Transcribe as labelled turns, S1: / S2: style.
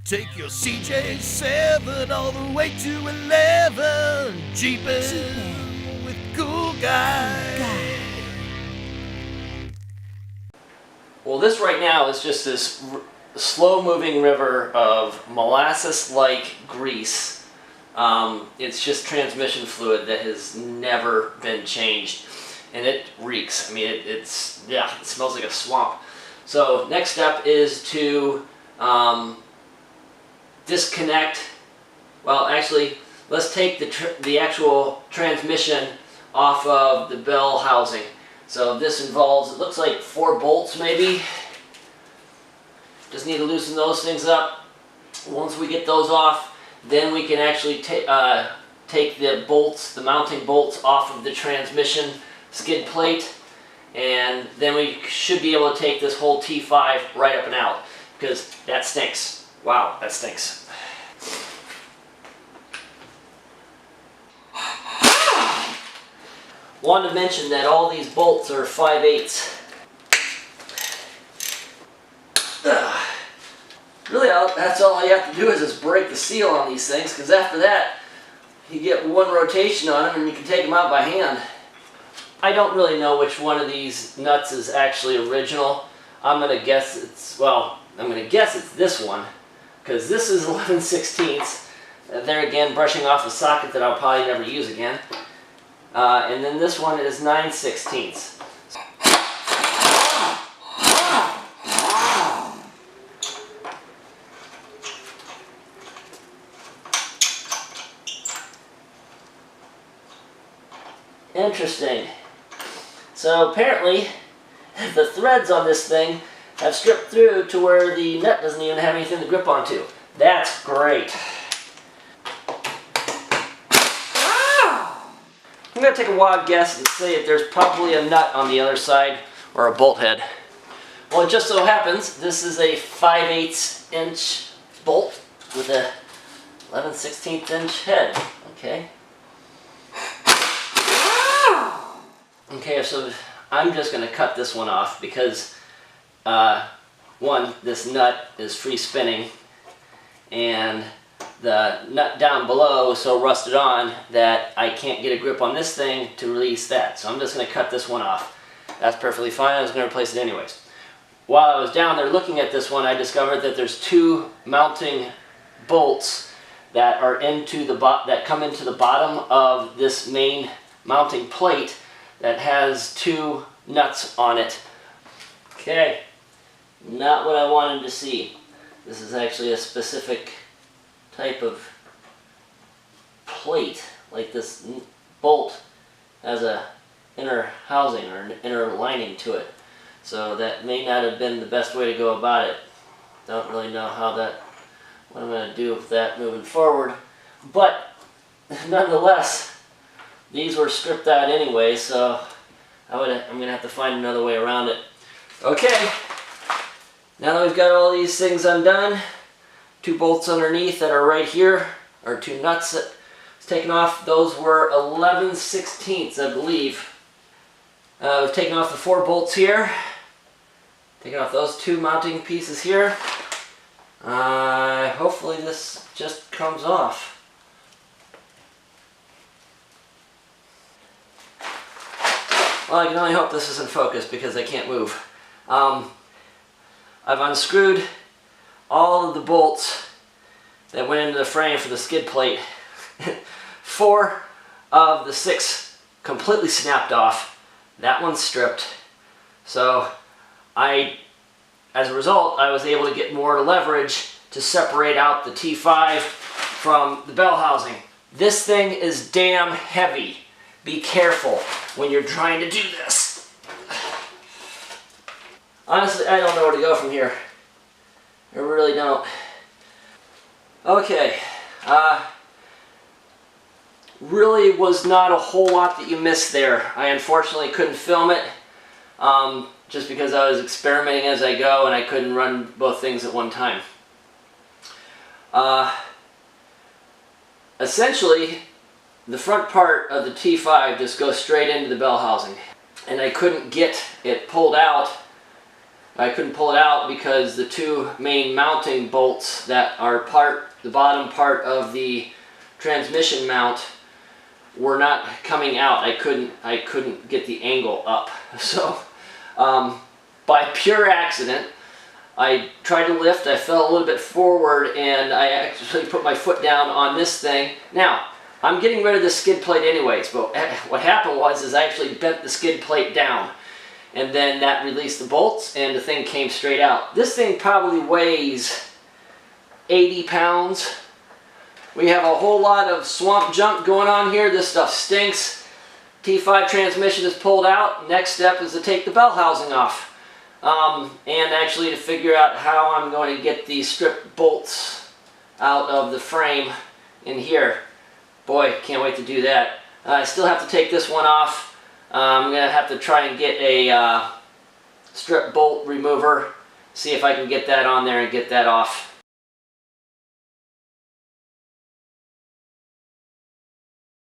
S1: Take your CJ7 all the way to 11. Jeepin' with cool guy.
S2: Well, this right now is just this slow-moving river of molasses-like grease. It's just transmission fluid that has never been changed, and it reeks. I mean, it smells like a swamp. So next step is to disconnect. Well, actually, let's take the actual transmission off of the bell housing. So this involves, it looks like 4 bolts maybe. Just need to loosen those things up. Once we get those off, then we can actually take the bolts, the mounting bolts off of the transmission skid plate, and then we should be able to take this whole T5 right up and out, because that stinks. Wow, that stinks. Wanted to mention that all these bolts are 5/8. Really, that's all you have to do is just break the seal on these things, because after that, you get one rotation on them and you can take them out by hand. I don't really know which one of these nuts is actually original. I'm going to guess it's this one, because this is 11/16. There again, brushing off a socket that I'll probably never use again. And then this one is 9/16. Interesting. So apparently the threads on this thing have stripped through to where the nut doesn't even have anything to grip onto. That's great. I'm going to take a wild guess and say that there's probably a nut on the other side, or a bolt head. Well, it just so happens this is a 5/8 inch bolt with a 11/16 inch head. Okay. Okay, so I'm just going to cut this one off because, one, this nut is free spinning, and the nut down below is so rusted on that I can't get a grip on this thing to release that. So I'm just going to cut this one off. That's perfectly fine. I was going to replace it anyways. While I was down there looking at this one, I discovered that there's 2 mounting bolts that are that come into the bottom of this main mounting plate that has 2 nuts on it. Okay, not what I wanted to see. This is actually a specific type of plate. Like this bolt has a inner housing or an inner lining to it. So that may not have been the best way to go about it. Don't really know what I'm going to do with that moving forward. But nonetheless, these were stripped out anyway, so I'm going to have to find another way around it. Okay, now that we've got all these things undone, 2 bolts underneath that are right here, or 2 nuts that was taken off. Those were 11/16, I believe. We've taken off the 4 bolts here, taken off those 2 mounting pieces here. Hopefully this just comes off. Well, I can only hope this isn't focused because I can't move. I've unscrewed all of the bolts that went into the frame for the skid plate. 4 of the 6 completely snapped off. That one's stripped. So as a result, I was able to get more leverage to separate out the T5 from the bell housing. This thing is damn heavy. Be careful when you're trying to do this. Honestly, I don't know where to go from here. I really don't. Okay. Really was not a whole lot that you missed there. I unfortunately couldn't film it just because I was experimenting as I go and I couldn't run both things at one time. Essentially, the front part of the T5 just goes straight into the bell housing, and I couldn't get it pulled out I couldn't pull it out because the two main mounting bolts that are the bottom part of the transmission mount were not coming out. I couldn't get the angle up. So by pure accident, I tried to lift, I fell a little bit forward, and I actually put my foot down on this thing. Now, I'm getting rid of the skid plate anyways, but what happened was I actually bent the skid plate down. And then that released the bolts and the thing came straight out. This thing probably weighs 80 pounds. We have a whole lot of swamp junk going on here. This stuff stinks. T5 transmission is pulled out. Next step is to take the bell housing off. And actually to figure out how I'm going to get these strip bolts out of the frame in here. Boy, can't wait to do that. I still have to take this one off. I'm going to have to try and get a strip bolt remover, see if I can get that on there and get that off.